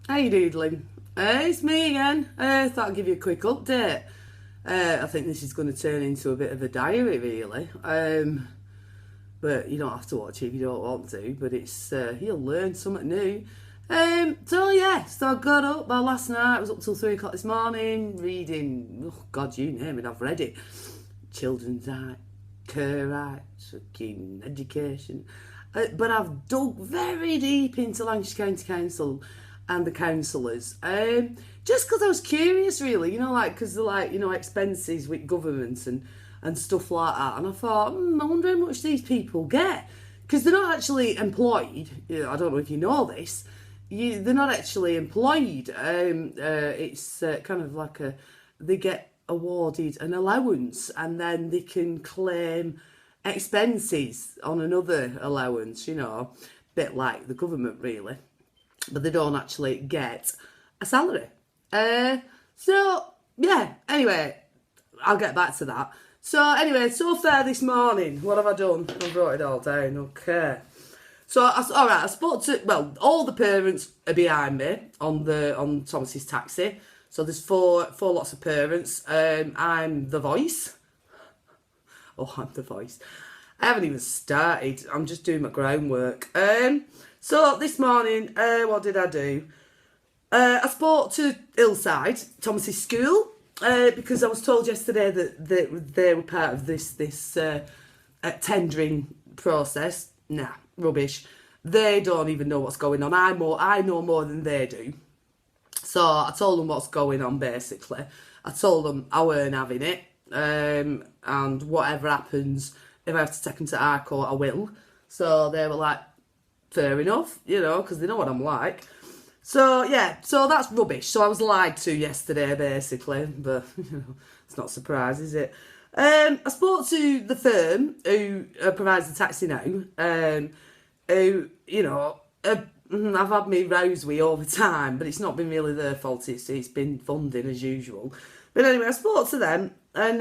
How you doodling? It's me again. Thought I'd give you a quick update. I think this is going to turn into a bit of a diary, really. But you don't have to watch it if you don't want to. But it's you'll learn something new. So I got up. Well, last night I was up till 3 o'clock this morning reading. Oh God, you name it, I've read it. Children's rights, care rights, fucking education. But I've dug very deep into Lancashire County Council and the councillors. Just because I was curious, really, because they're expenses with governments and stuff like that. And I thought, I wonder how much these people get. Because they're not actually employed. I don't know if you know this. They're not actually employed. It's kind of like they get awarded an allowance and then they can claim expenses on another allowance, bit like the government, really. But they don't actually get a salary. Anyway, I'll get back to that. So far this morning, what have I done? I've wrote it all down, okay. I spoke to, all the parents are behind me on Thomas's taxi. So there's four lots of parents. I'm the voice. Oh, I'm the voice. I haven't even started. I'm just doing my groundwork. So this morning, what did I do? I spoke to Hillside, Thomas's school, because I was told yesterday that they were part of this tendering process. Nah, rubbish. They don't even know what's going on. I know more than they do. So I told them what's going on, basically. I told them I weren't having it, and whatever happens, if I have to take them to our court, I will. So they were like, fair enough, because they know what I'm like. So that's rubbish. So I was lied to yesterday, basically, but it's not a surprise, is it? I spoke to the firm who provides the taxi now, who, I've had me rows with over time, but it's not been really their fault. It's been funding as usual. But anyway, I spoke to them, and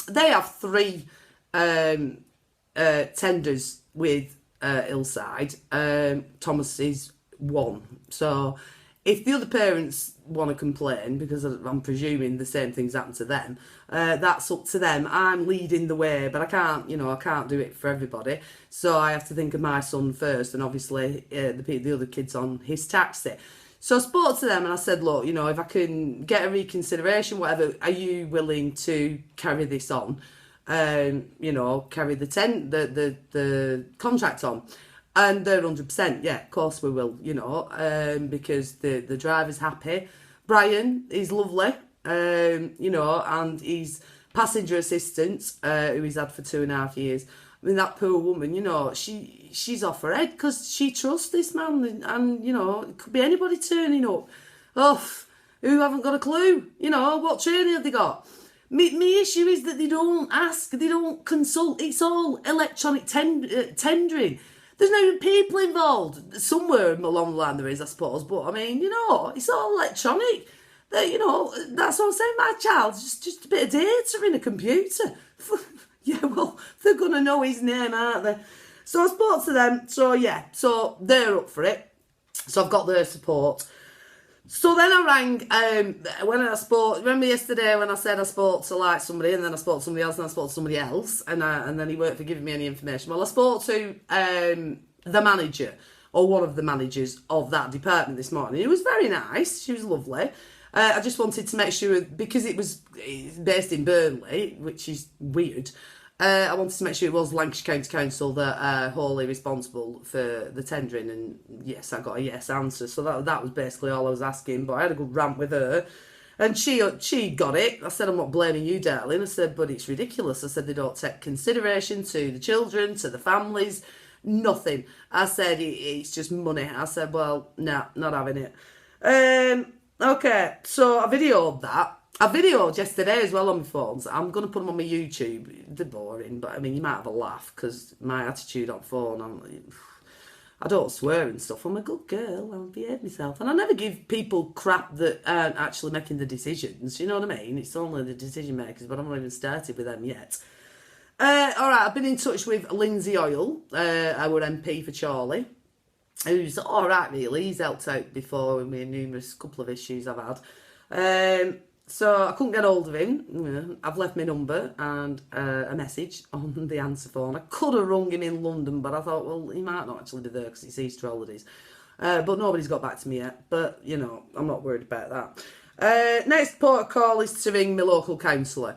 they have 3 tenders with Hillside. Thomas is 1. So if the other parents want to complain, because I'm presuming the same thing's happened to them, that's up to them. I'm leading the way, but I can't do it for everybody. So I have to think of my son first, and obviously the other kids on his taxi. So I spoke to them and I said, look, if I can get a reconsideration, whatever, are you willing to carry this on? Carry the contract on? And they're 100%, yeah, of course we will, because the driver's happy. Brian is lovely, and he's passenger assistant, who he's had for 2.5 years. I mean, that poor woman, she's off her head because she trusts this man, and it could be anybody turning up. Oh, who haven't got a clue, what training have they got? My issue is that they don't ask, they don't consult. It's all electronic tendering. There's no even people involved. Somewhere along the line there is, I suppose. But, I mean, it's all electronic. That's what I'm saying. My child's just a bit of data in a computer. Yeah, well, they're going to know his name, aren't they? So I spoke to them. So they're up for it. So I've got their support. So then I rang, when I spoke, remember yesterday when I said I spoke to somebody, and then I spoke to somebody else, and I spoke to somebody else, and then he weren't for giving me any information. Well, I spoke to the manager, or one of the managers of that department this morning. It was very nice, she was lovely. I just wanted to make sure, because it's based in Burnley, which is weird, I wanted to make sure it was Lancashire County Council that are wholly responsible for the tendering, and yes, I got a yes answer. So that was basically all I was asking, but I had a good rant with her, and she got it. I said, I'm not blaming you, darling. I said, but it's ridiculous. I said, they don't take consideration to the children, to the families, nothing. I said, it's just money. I said, well, no, not having it. Okay, so I videoed that. I videoed yesterday as well on my phones. I'm going to put them on my YouTube. They're boring, but I mean, you might have a laugh because my attitude on phone, I don't swear and stuff. I'm a good girl. I'll behave myself. And I never give people crap that aren't actually making the decisions. You know what I mean? It's only the decision makers, but I'm not even started with them yet. All right, I've been in touch with Lindsay Oil, our MP for Charlie. who's all right, really. He's helped out before with me numerous couple of issues I've had. So I couldn't get hold of him. I've left my number and a message on the answer phone. I could have rung him in London, but I thought, well, he might not actually be there because it's Easter holidays. But nobody's got back to me yet. But, you know, I'm not worried about that. Next port of call is to ring my local councillor.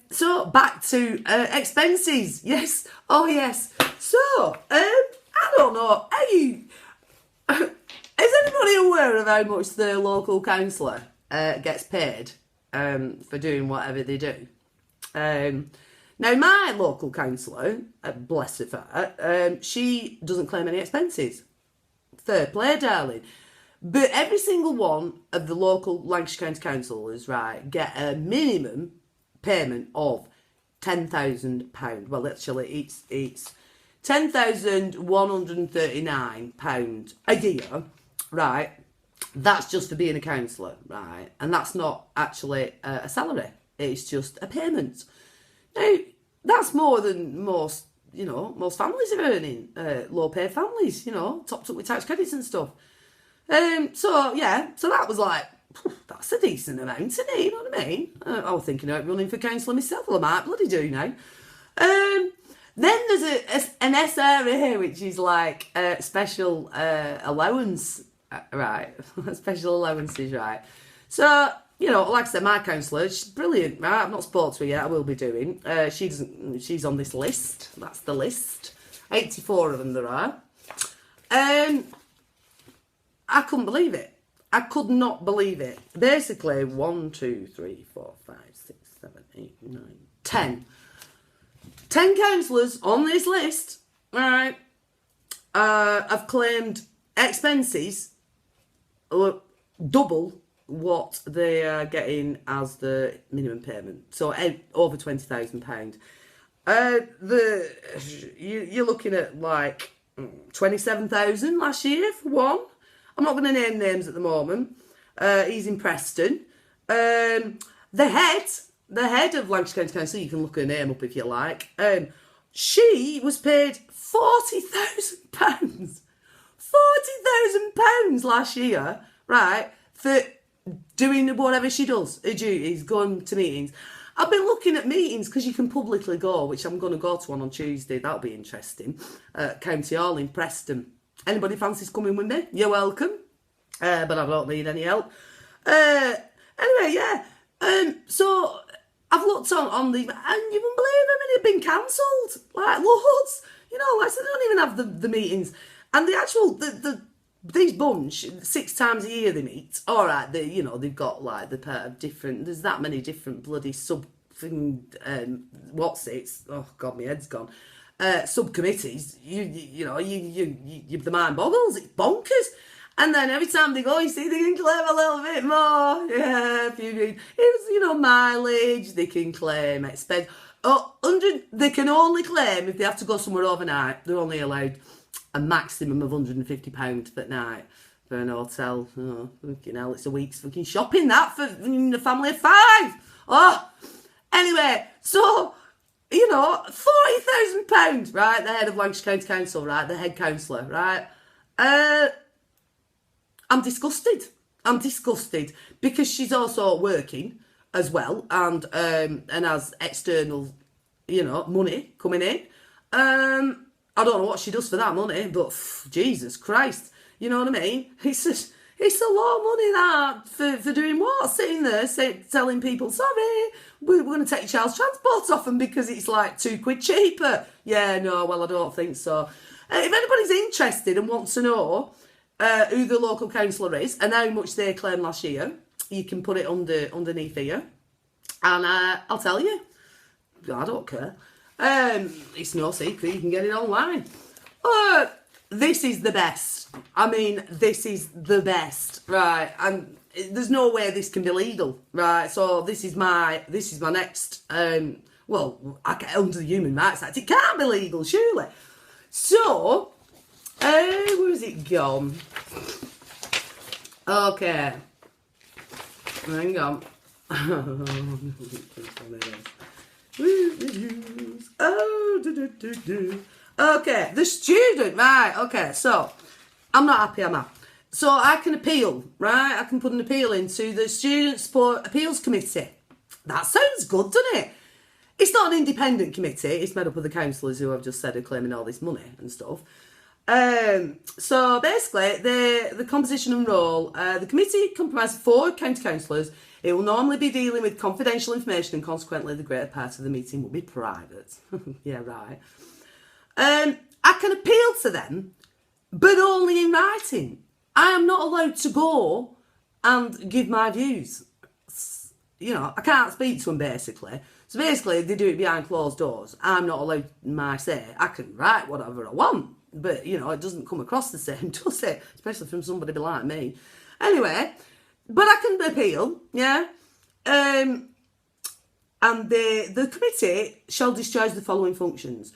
So back to expenses. Yes. Oh, yes. So, I don't know. Is anybody aware of how much the local councillor gets paid for doing whatever they do? Now, my local councillor, bless her for her, she doesn't claim any expenses. Fair play, darling. But every single one of the local Lancashire County Councillors, right, get a minimum payment of £10,000. Well, actually, it's £10,139 a year, right? That's just for being a councillor, right? And that's not actually a salary. It's just a payment. Now, that's more than most, you know, most families are earning. Low-paid families, you know, topped up with tax credits and stuff. So that was like, that's a decent amount, isn't it? You know what I mean? I was thinking about running for councillor myself. Well, I might bloody do now. Then there's an SRA, which is like special allowance, right? Special allowances, right? So, you know, like I said, my councillor, she's brilliant, right? I've not spoken to her yet. I will be doing. She's on this list. That's the list. 84 of them there are. I couldn't believe it. I could not believe it. Basically, 1, 2, 3, 4, 5, 6, 7, 8, 9, 10. 10 councillors on this list, right, have claimed expenses double what they are getting as the minimum payment. So over £20,000. You're looking at like 27,000 last year for one. I'm not going to name names at the moment. He's in Preston. The head of Lancashire County Council, you can look her name up if you like. She was paid £40,000. £40,000 last year, right, for doing whatever she does, her duties, going to meetings. I've been looking at meetings because you can publicly go, which I'm going to go to one on Tuesday. That'll be interesting. County Hall in Preston. Anybody fancies coming with me? You're welcome. But I don't need any help. Anyway, yeah. So I've looked on the, and you wouldn't believe how many have been cancelled. Like loads. You know, like so they don't even have the meetings. And the actual these bunch 6 times a year they meet. All right, they've got like the part of different. There's that many different bloody oh god, my head's gone. Subcommittees. The mind boggles. It's bonkers. And then every time they go, you see, they can claim a little bit more. Yeah, mileage. They can claim expense. They can only claim if they have to go somewhere overnight. They're only allowed a maximum of £150 per night for an hotel. Oh, fucking hell, it's a week's fucking shopping that for a family of 5. Oh, anyway, so, £40,000, right? The head of Lancashire County Council, right? The head councillor, right? I'm disgusted. Because she's also working as well and has external, money coming in. I don't know what she does for that money, but Jesus Christ, you know what I mean? It's a lot of money that for doing what? Sitting there telling people, sorry, we're going to take your child's transport off them because it's like £2 cheaper. Yeah, no, well, I don't think so. If anybody's interested and wants to know who the local councillor is and how much they claimed last year, you can put it underneath here. And I'll tell you. I don't care. It's no secret. You can get it online. This is the best. I mean, this is the best, right? And there's no way this can be legal, right? So this is my next. I get under the Human Rights Act. It can't be legal, surely. So, where's it gone? Okay, hang on. Okay, the student, right, okay, so I'm not happy, am I? So I can appeal, right? I can put an appeal into the Student Support Appeals Committee. That sounds good, doesn't it? It's not an independent committee. It's made up of the councillors who I've just said are claiming all this money and stuff. So basically, the composition and role, the committee comprises 4 county councillors. It will normally be dealing with confidential information and consequently the greater part of the meeting will be private. Yeah, right. I can appeal to them, but only in writing. I am not allowed to go and give my views. You know, I can't speak to them basically. So basically, they do it behind closed doors. I'm not allowed my say. I can write whatever I want, but, you know, it doesn't come across the same, does it? Especially from somebody like me. Anyway, but I can appeal, yeah? And the committee shall discharge the following functions.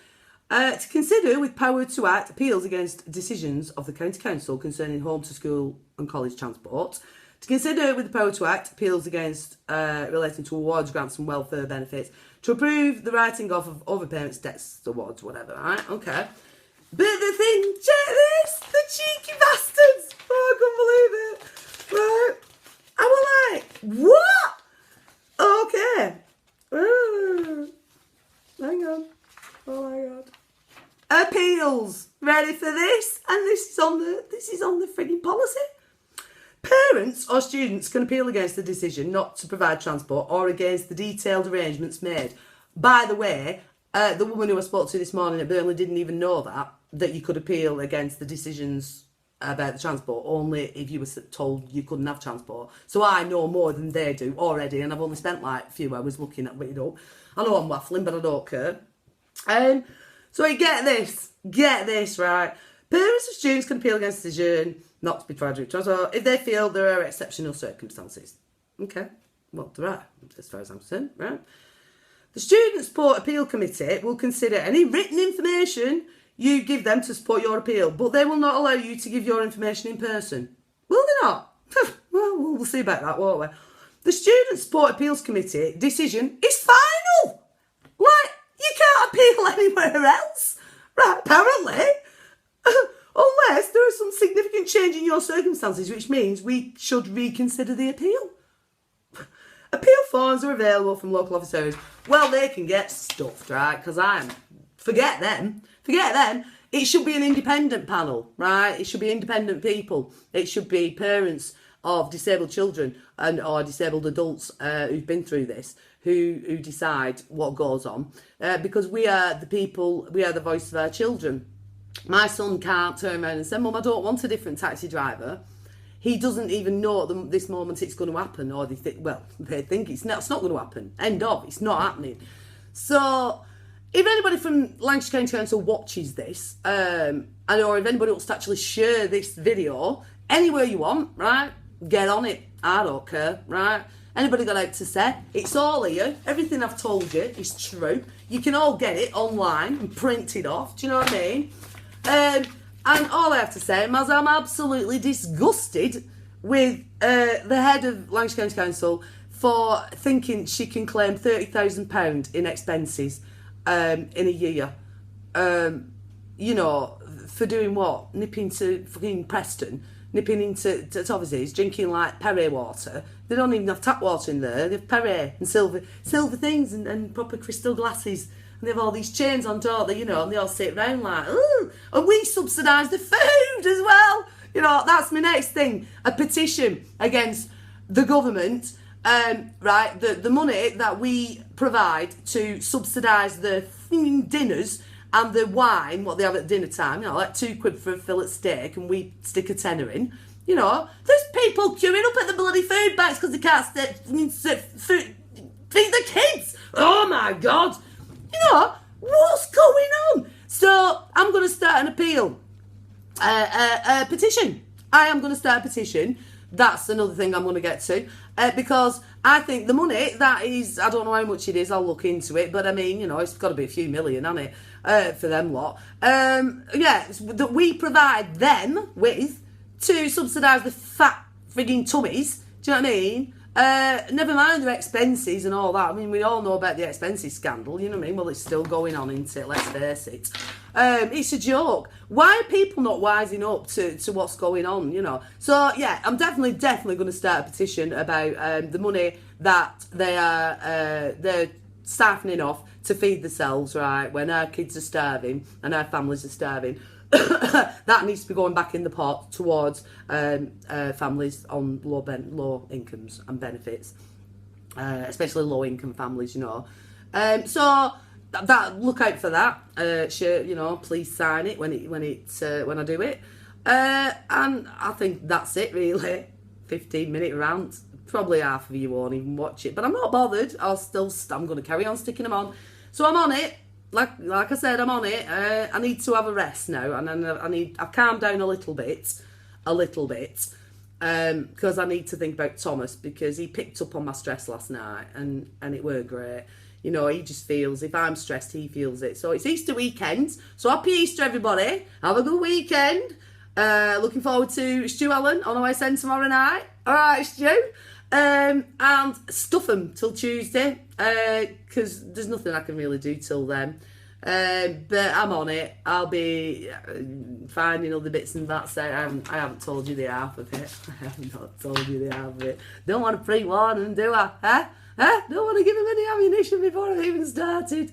To consider with power to act appeals against decisions of the County Council concerning home to school and college transport. To consider with the power to act appeals against relating to awards, grants and welfare benefits. To approve the writing off of overpayments, debts, awards, whatever, right? Okay. But the thing, check this, the cheeky bastards. Oh, I couldn't believe it. Right. I was like, what? Okay. Hang on. Oh my God. Appeals. Ready for this? And this is on the frigging policy. Parents or students can appeal against the decision not to provide transport or against the detailed arrangements made. By the way, the woman who I spoke to this morning at Burnley didn't even know that you could appeal against the decisions about the transport only if you were told you couldn't have transport. So I know more than they do already, and I've only spent like a few hours looking at it up. I know I'm waffling, but I don't care. So get this, right? Parents of students can appeal against the decision not to be provided with transport if they feel there are exceptional circumstances. Okay, well, there are, as far as I'm concerned, right? The Student Support Appeal Committee will consider any written information you give them to support your appeal, but they will not allow you to give your information in person. Will they not? Well, we'll see about that, won't we? The Student Support Appeals Committee decision is final. Like, you can't appeal anywhere else. Right, apparently. Unless there is some significant change in your circumstances, which means we should reconsider the appeal. Appeal forms are available from local office areas. Well, they can get stuffed, right? Because forget them. It should be an independent panel, right? It should be independent people. It should be parents of disabled children or disabled adults who've been through this, who decide what goes on. Because we are the people, we are the voice of our children. My son can't turn around and say, Mum, I don't want a different taxi driver. He doesn't even know at this moment it's going to happen, or they think it's not going to happen. End of. It's not happening. So, if anybody from Lancashire County Council watches this, or if anybody wants to actually share this video anywhere you want, right? Get on it. I don't care, right? Anybody got out to say? It's all here. Everything I've told you is true. You can all get it online and print it off. Do you know what I mean? And all I have to say is I'm absolutely disgusted with the head of Lancashire County Council for thinking she can claim £30,000 in expenses in a year. You know, for doing what? Nipping to fucking Preston, nipping into offices, drinking like Perrier water. They don't even have tap water in there. They have Perrier and silver things and proper crystal glasses. And they have all these chains on, don't they, you know, and they all sit around like, ooh. And we subsidise the food as well. You know, that's my next thing. A petition against the government, right, the money that we provide to subsidise the dinners and the wine, what they have at dinner time, you know, like £2 for a fillet steak and we stick a tenner in. You know, there's people queuing up at the bloody food banks because they can't feed the kids. Oh my God. You know, what's going on? So I'm going to start an appeal, a petition. I am going to start a petition. That's another thing I'm going to get to because I think the money that is, I don't know how much it is, I'll look into it, but I mean, you know, it's got to be a few million, hasn't it, for them lot. Yeah, that we provide them with to subsidise the fat frigging tummies, do you know what I mean, Never mind their expenses and all that. I mean, we all know about the expenses scandal, you know what I mean? Well, it's still going on, isn't it? Let's face it. It's a joke. Why are people not wising up to what's going on, you know? So, yeah, I'm definitely going to start a petition about the money that they're siphoning off to feed themselves, right, when our kids are starving and our families are starving. That needs to be going back in the pot towards families on low incomes and benefits, especially low income families, you know. So that look out for that. You know, please sign it when I do it. And I think that's it really. 15-minute rant. Probably half of you won't even watch it, but I'm not bothered. I'm going to carry on sticking them on. So I'm on it. Like I said, I'm on it. I need to have a rest now, and I've calmed down a little bit, because I need to think about Thomas, because he picked up on my stress last night, and it weren't great. You know, he just feels, if I'm stressed, he feels it. So it's Easter weekend. So happy Easter, everybody. Have a good weekend. Looking forward to Stu Allen on OSN tomorrow night. All right, Stu. And stuff them till Tuesday, because there's nothing I can really do till then. But I'm on it. I'll be finding other bits and bats out. I haven't told you the half of it. I have not told you the half of it. Don't want to pre-warn them, do I? Don't want to give them any ammunition before I've even started.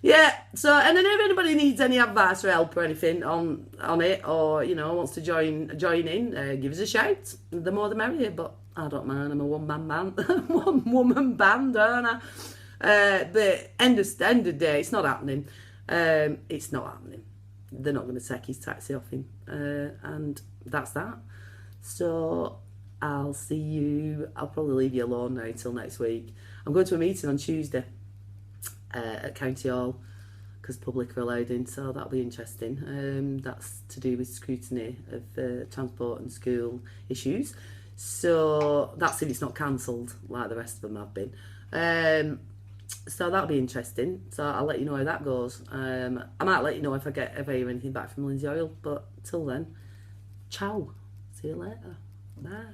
Yeah, so, and then if anybody needs any advice or help or anything on it, or, you know, wants to join in, give us a shout. The more the merrier, but I don't mind. I'm a one-woman band, aren't I? But end of the day, it's not happening. It's not happening. They're not going to take his taxi off him. And that's that. So I'll see you. I'll probably leave you alone now till next week. I'm going to a meeting on Tuesday at County Hall, because public are allowed in, so that'll be interesting. That's to do with scrutiny of transport and school issues. So that's if it's not cancelled like the rest of them have been. So that'll be interesting. So I'll let you know how that goes. I might let you know if I hear anything back from Lindsay Oil. But till then, ciao. See you later. Bye.